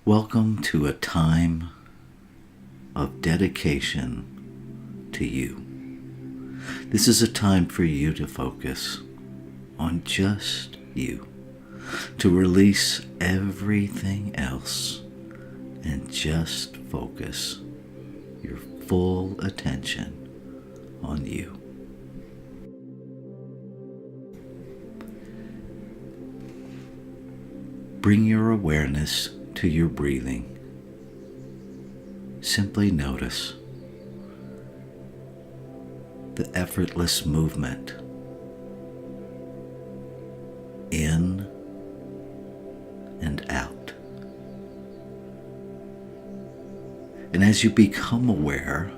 Welcome to a time of dedication to you. This is a time for you to focus on just you, to release everything else and just focus your full attention on you. Bring your awareness to your breathing. Simply notice the effortless movement in and out. And as you become aware,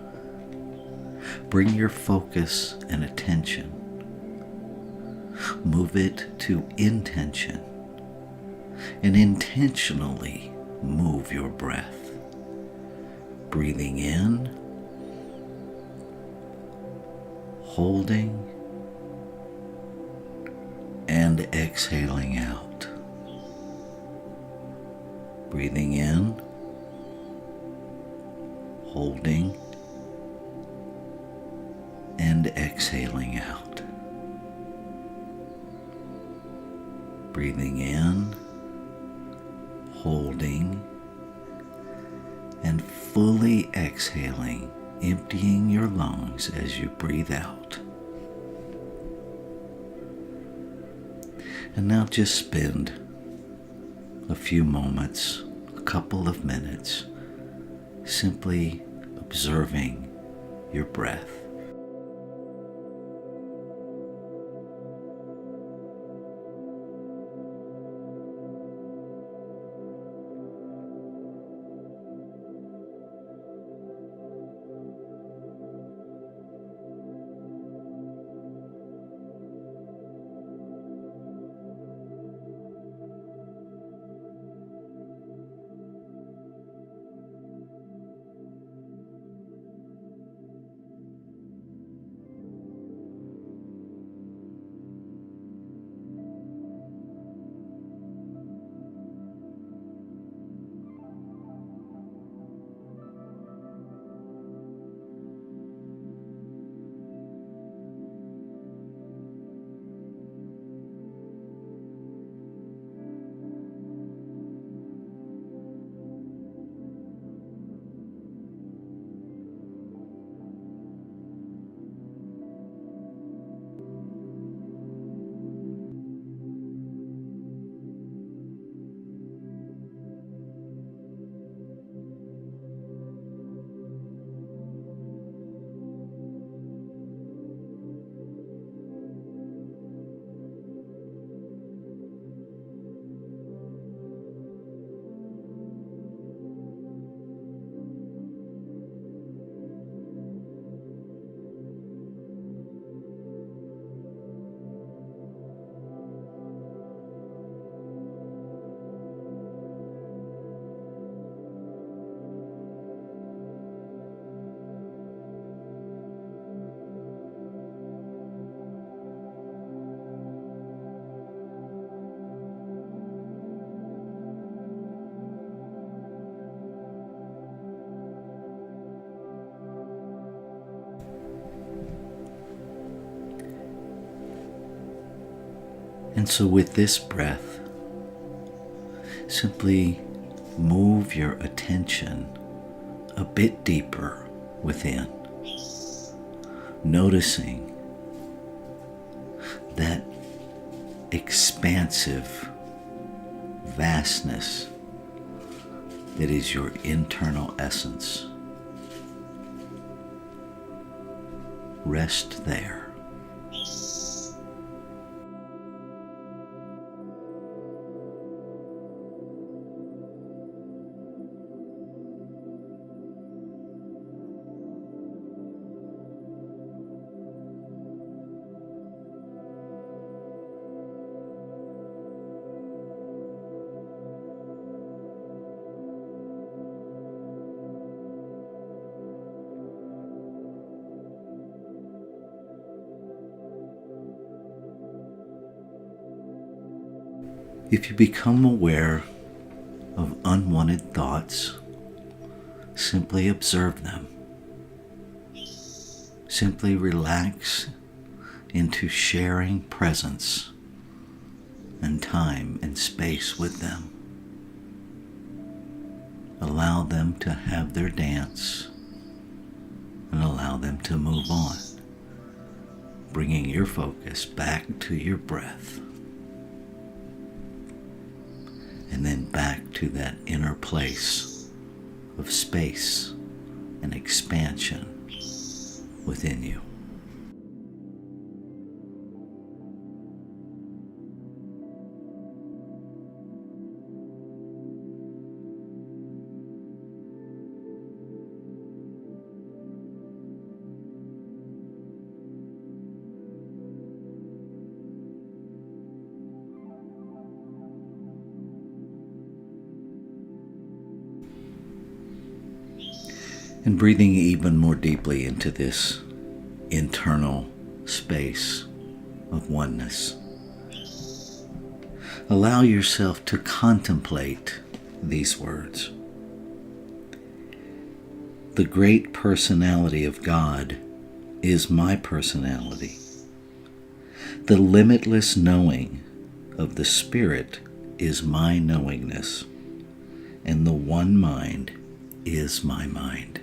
bring your focus and attention. Move it to intention and intentionally move your breath. Breathing in, holding, and exhaling out. Breathing in, holding, and exhaling out. Breathing in, holding, and fully exhaling, emptying your lungs as you breathe out. And now just spend a few moments, a couple of minutes, simply observing your breath. And so with this breath, simply move your attention a bit deeper within, noticing that expansive vastness that is your internal essence. Rest there. If you become aware of unwanted thoughts, simply observe them. Simply relax into sharing presence and time and space with them. Allow them to have their dance and allow them to move on, bringing your focus back to your breath and then back to that inner place of space and expansion within you. And breathing even more deeply into this internal space of oneness. Allow yourself to contemplate these words. The great personality of God is my personality. The limitless knowing of the Spirit is my knowingness, and the one mind is my mind.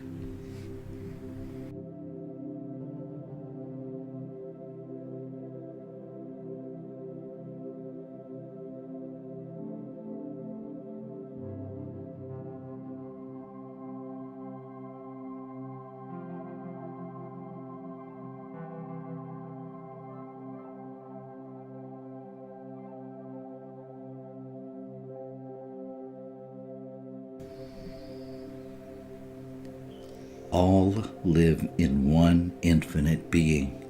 All live in one infinite being,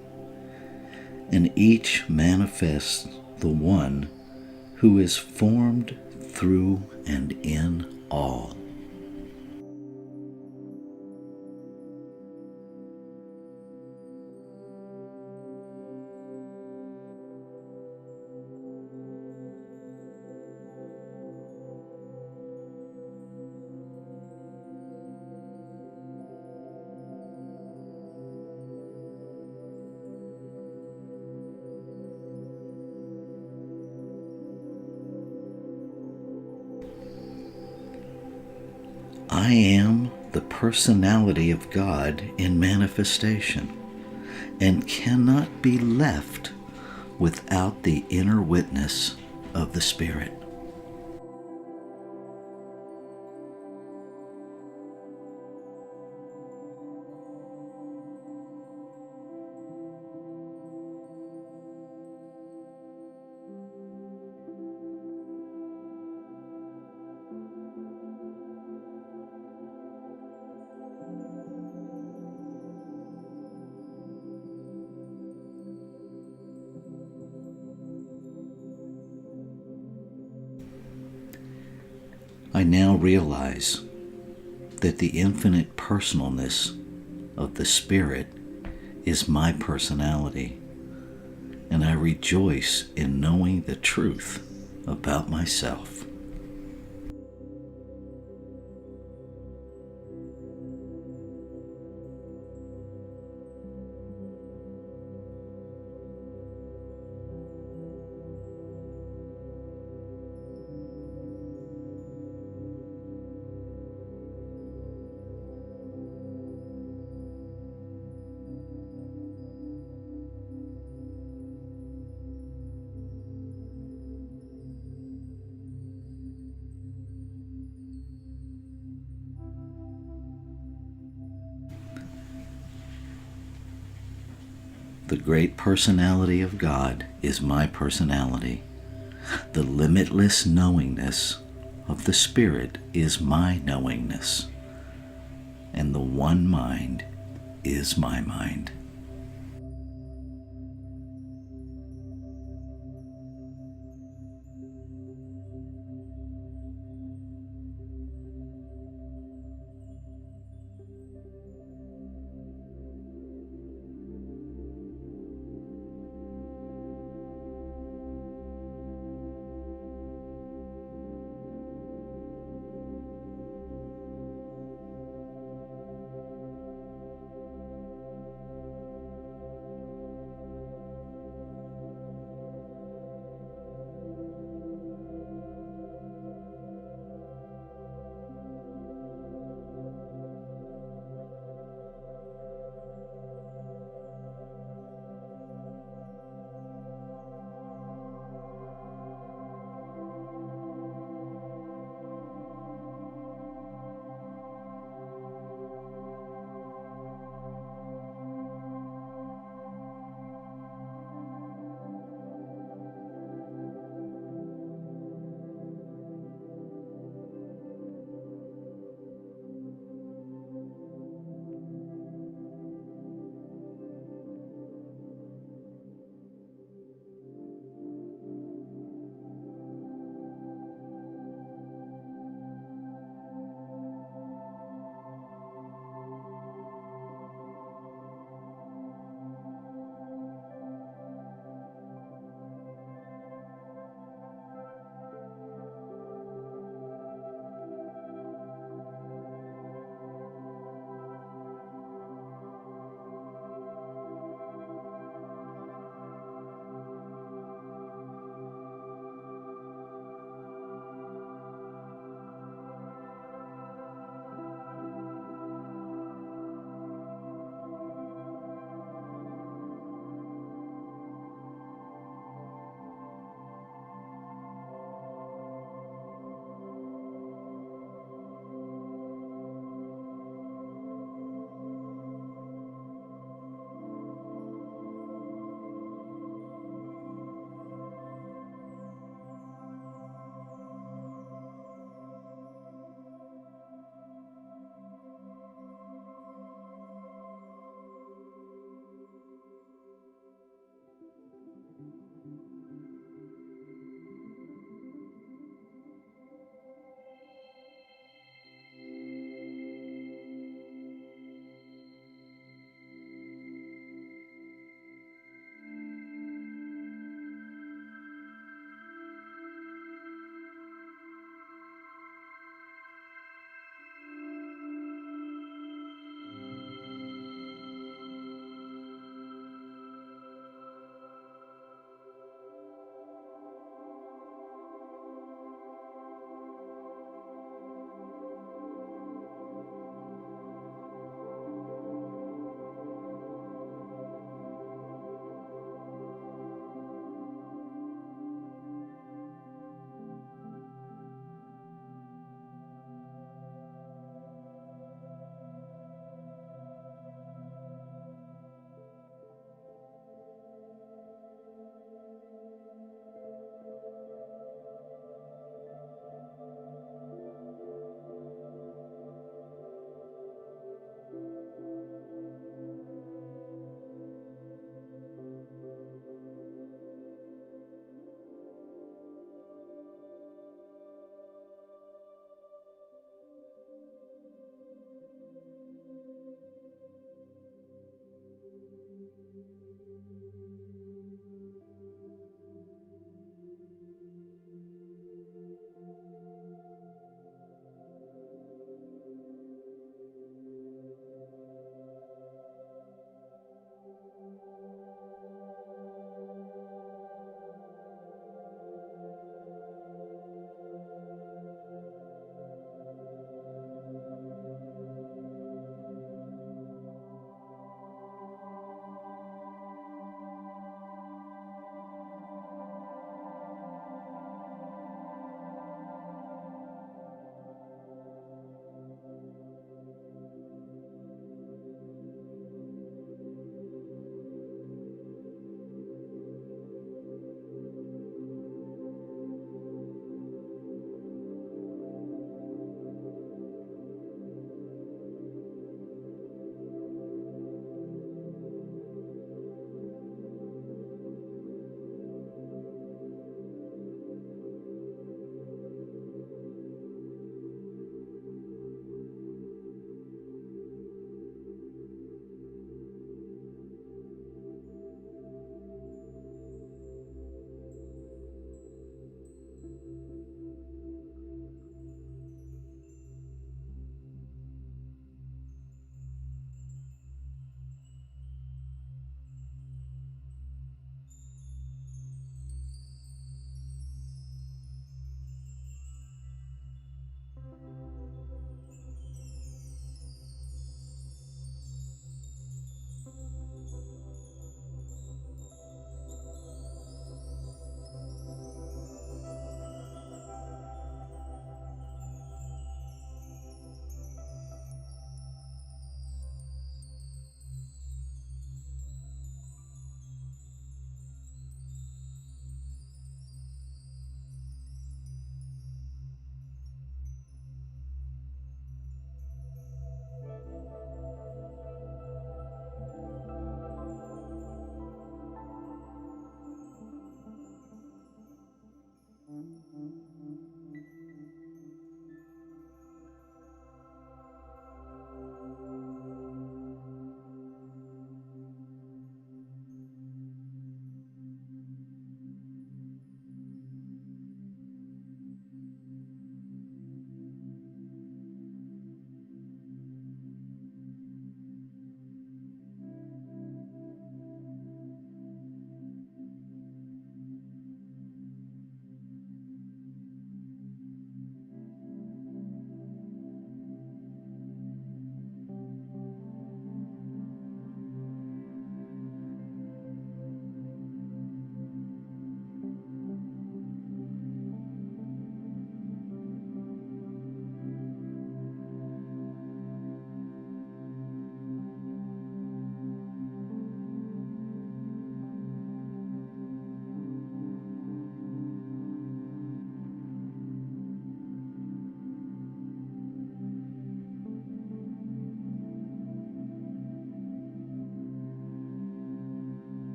and each manifests the one who is formed through and in all. I am the personality of God in manifestation and cannot be left without the inner witness of the Spirit. I now realize that the infinite personalness of the Spirit is my personality, and I rejoice in knowing the truth about myself. The great personality of God is my personality. The limitless knowingness of the Spirit is my knowingness. And the one mind is my mind.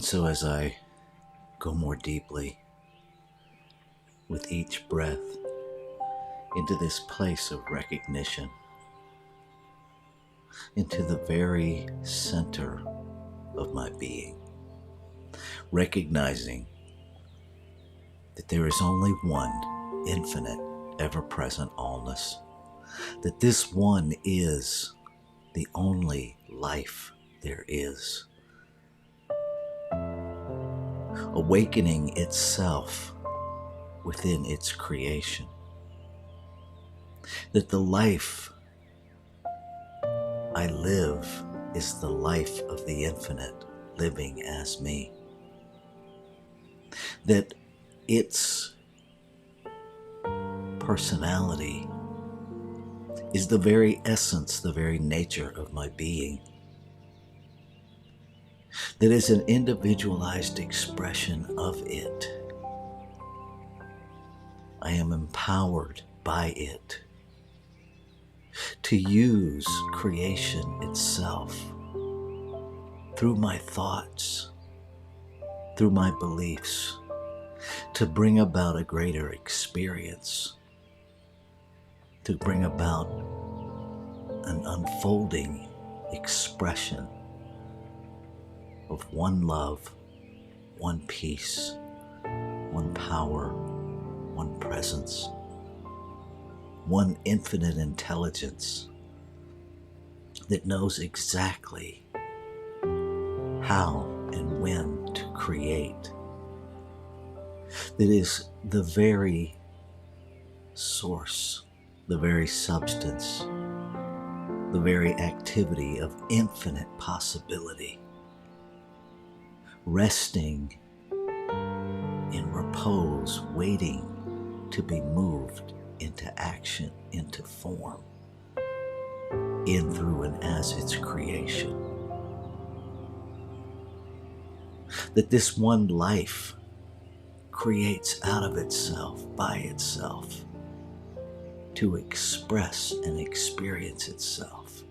And so as I go more deeply with each breath into this place of recognition, into the very center of my being, recognizing that there is only one infinite, ever-present allness, that this one is the only life there is, awakening itself within its creation, that the life I live is the life of the infinite living as me, that its personality is the very essence, the very nature of my being, that is an individualized expression of it. I am empowered by it to use creation itself through my thoughts, through my beliefs, to bring about a greater experience, to bring about an unfolding expression of one love, one peace, one power, one presence, one infinite intelligence that knows exactly how and when to create, that is the very source, the very substance, the very activity of infinite possibility, resting in repose, waiting to be moved into action, into form, in, through, and as its creation. That this one life creates out of itself, by itself, to express and experience itself.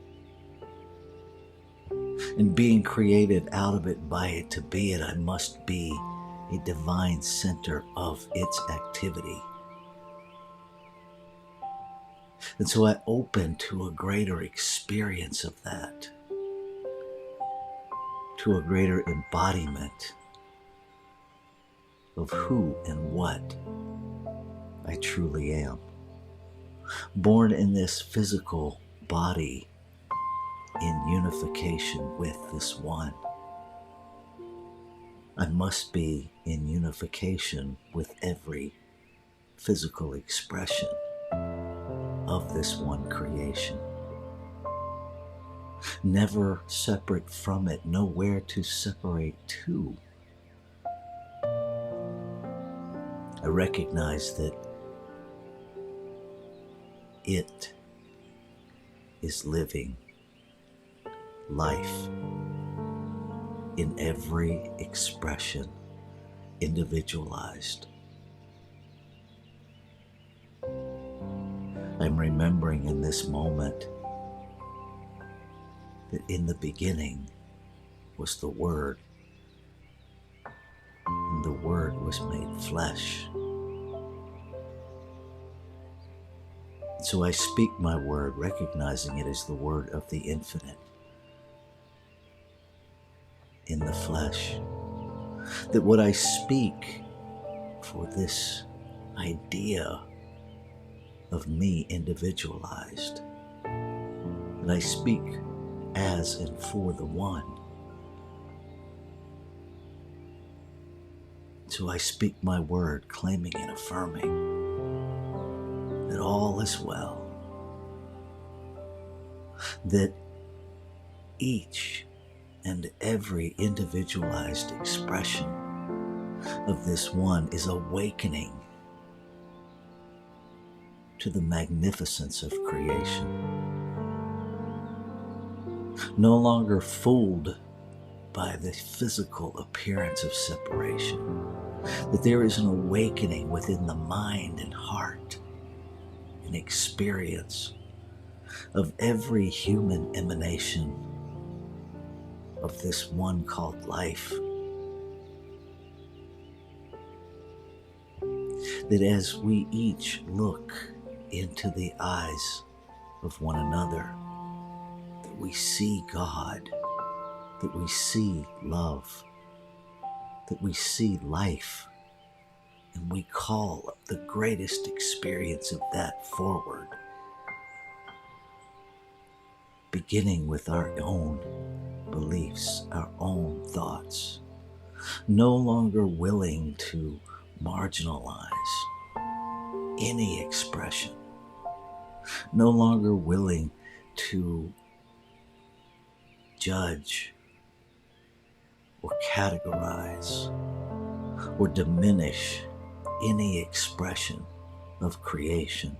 And being created out of it, by it, to be it, I must be a divine center of its activity. And so I open to a greater experience of that, to a greater embodiment of who and what I truly am. Born in this physical body in unification with this one, I must be in unification with every physical expression of this one creation. Never separate from it, nowhere to separate to. I recognize that it is living life in every expression, individualized. I'm remembering in this moment that in the beginning was the Word, and the Word was made flesh. So I speak my word, recognizing it as the word of the infinite in the flesh. That what I speak for this idea of me individualized, that I speak as and for the one. So I speak my word, claiming and affirming that all is well, that each and every individualized expression of this one is awakening to the magnificence of creation, no longer fooled by the physical appearance of separation, that there is an awakening within the mind and heart and experience of every human emanation of this one called life, that as we each look into the eyes of one another, that we see God, that we see love, that we see life, and we call the greatest experience of that forward, beginning with our own beliefs, our own thoughts, no longer willing to marginalize any expression, no longer willing to judge or categorize or diminish any expression of creation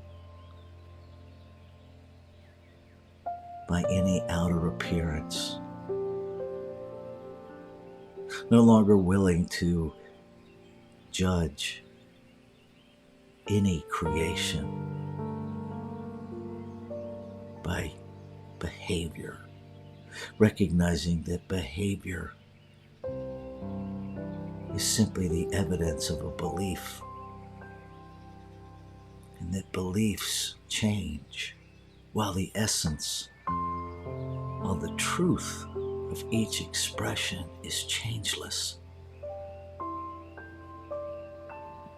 by any outer appearance. No longer willing to judge any creation by behavior, recognizing that behavior is simply the evidence of a belief, and that beliefs change, while the essence, while the truth of each expression is changeless.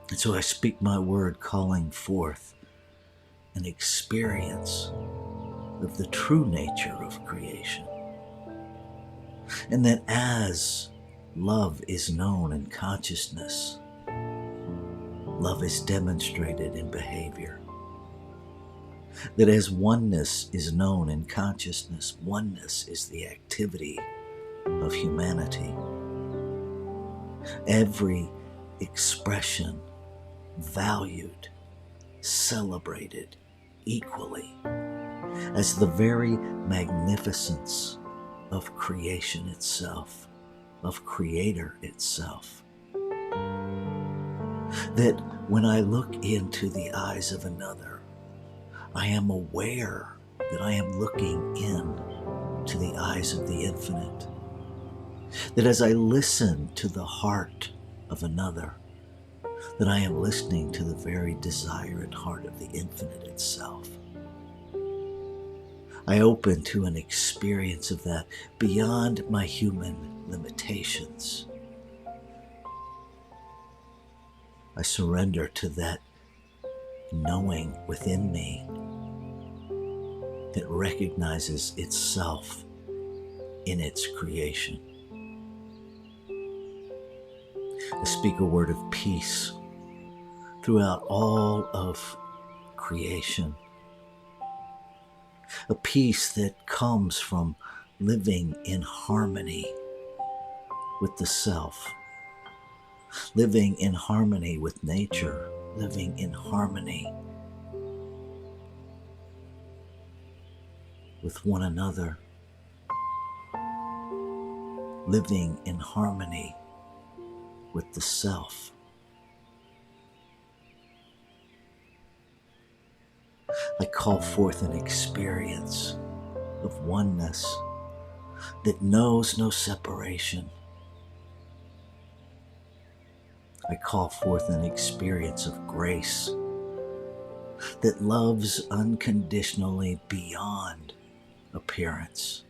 And so I speak my word, calling forth an experience of the true nature of creation. And that as love is known in consciousness, love is demonstrated in behavior. That as oneness is known in consciousness, oneness is the activity of humanity. Every expression valued, celebrated equally as the very magnificence of creation itself, of Creator itself. That when I look into the eyes of another, I am aware that I am looking in to the eyes of the infinite. That as I listen to the heart of another, that I am listening to the very desire and heart of the infinite itself. I open to an experience of that beyond my human limitations. I surrender to that knowing within me that recognizes itself in its creation. I speak a word of peace throughout all of creation. A peace that comes from living in harmony with the self, living in harmony with nature, living in harmony with one another, living in harmony with the self. I call forth an experience of oneness that knows no separation. I call forth an experience of grace that loves unconditionally beyond appearance,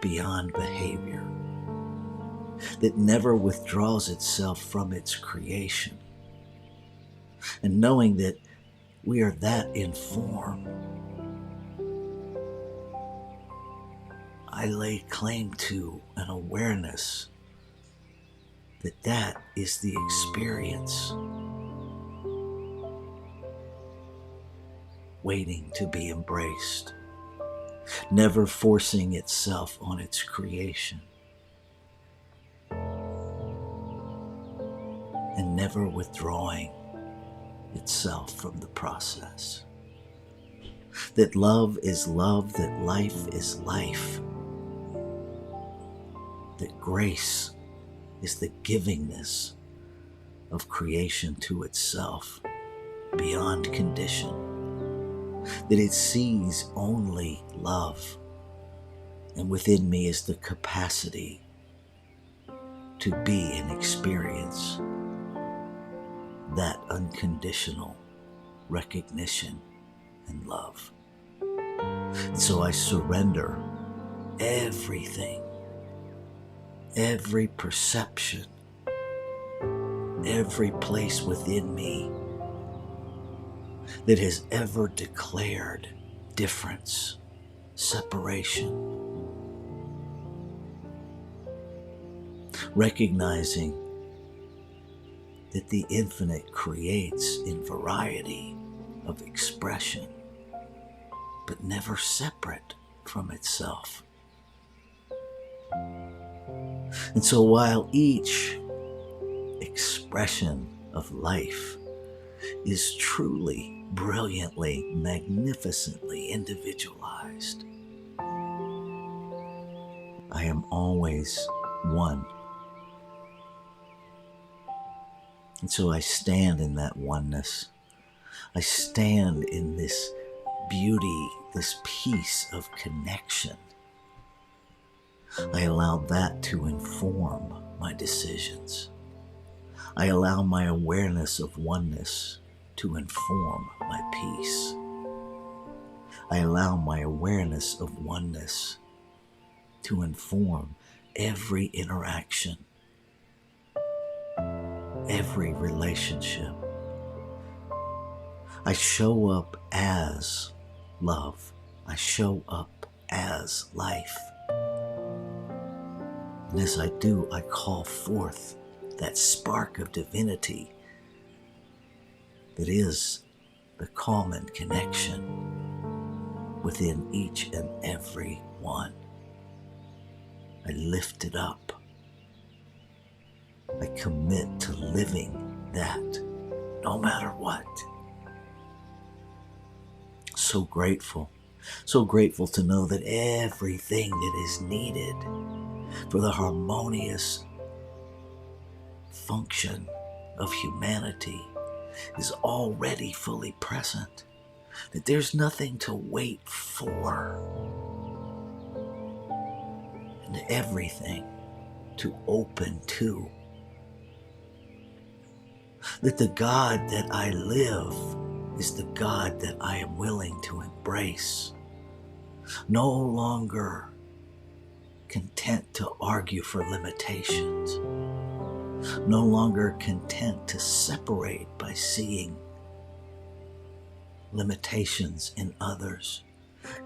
beyond behavior, that never withdraws itself from its creation. And knowing that we are that in form, I lay claim to an awareness that that is the experience waiting to be embraced, never forcing itself on its creation, and never withdrawing itself from the process. That love is love, that life is life, that grace is the givingness of creation to itself beyond condition, that it sees only love, and within me is the capacity to be and experience that unconditional recognition and love. And so I surrender everything, every perception, every place within me that has ever declared difference, separation, recognizing that the infinite creates in variety of expression, but never separate from itself. And so while each expression of life is truly, brilliantly, magnificently individualized, I am always one. And so I stand in that oneness. I stand in this beauty, this peace of connection. I allow that to inform my decisions. I allow my awareness of oneness to inform my peace. I allow my awareness of oneness to inform every interaction, every relationship. I show up as love. I show up as life. And as I do, I call forth that spark of divinity that is the common connection within each and every one. I lift it up. I commit to living that no matter what. So grateful to know that everything that is needed for the harmonious function of humanity is already fully present, that there's nothing to wait for, and everything to open to, that the God that I live is the God that I am willing to embrace, no longer content to argue for limitations, no longer content to separate by seeing limitations in others,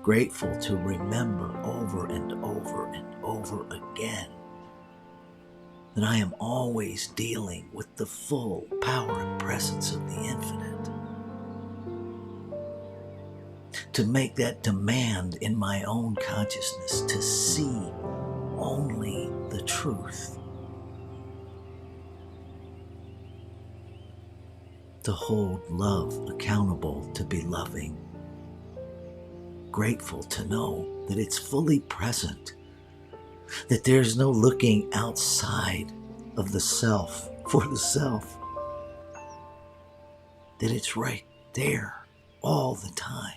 grateful to remember over and over and over again that I am always dealing with the full power and presence of the infinite. To make that demand in my own consciousness to see only the truth. To hold love accountable to be loving. Grateful to know that it's fully present. That there's no looking outside of the self for the self. That it's right there all the time.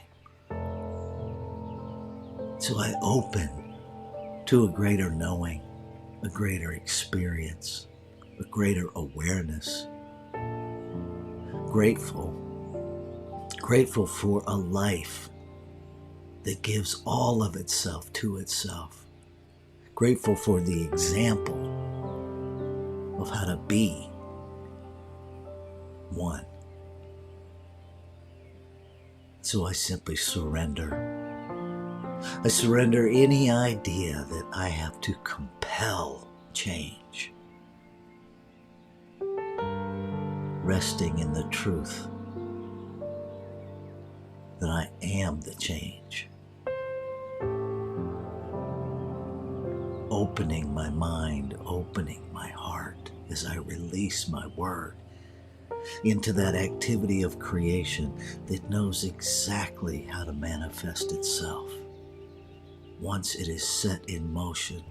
So I open to a greater knowing, a greater experience, a greater awareness. Grateful for a life that gives all of itself to itself. Grateful for the example of how to be one. So I simply surrender. I surrender any idea that I have to compel change. Resting in the truth that I am the change. Opening my mind, opening my heart as I release my word into that activity of creation that knows exactly how to manifest itself once it is set in motion.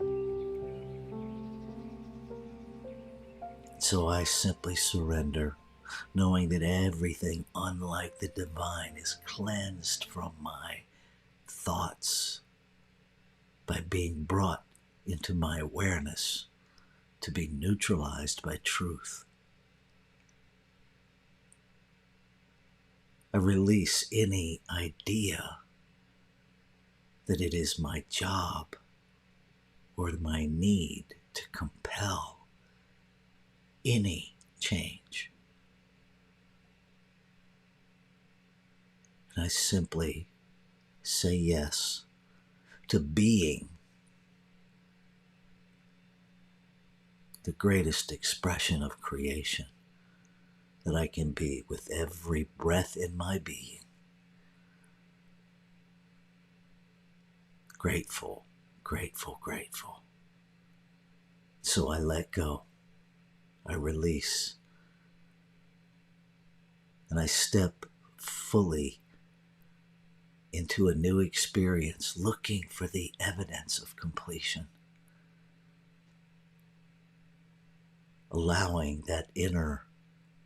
So I simply surrender, knowing that everything unlike the divine is cleansed from my thoughts by being brought into my awareness to be neutralized by truth. I release any idea that it is my job or my need to compel any change. And I simply say yes to being the greatest expression of creation that I can be with every breath in my being. Grateful, grateful, grateful. So I let go. I release. And I step fully into a new experience, looking for the evidence of completion. Allowing that inner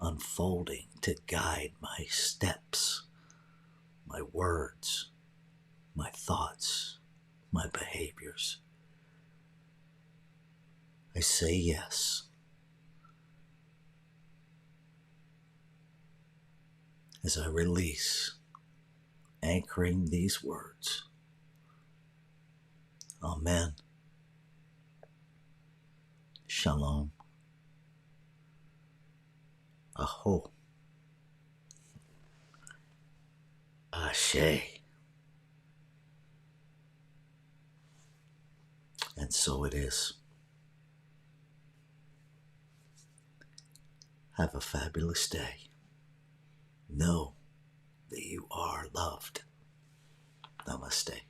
unfolding to guide my steps, my words, my thoughts, my behaviors. I say yes. As I release, anchoring these words. Amen. Shalom. Aho. Ashe. And so it is. Have a fabulous day. Know that you are loved. Namaste.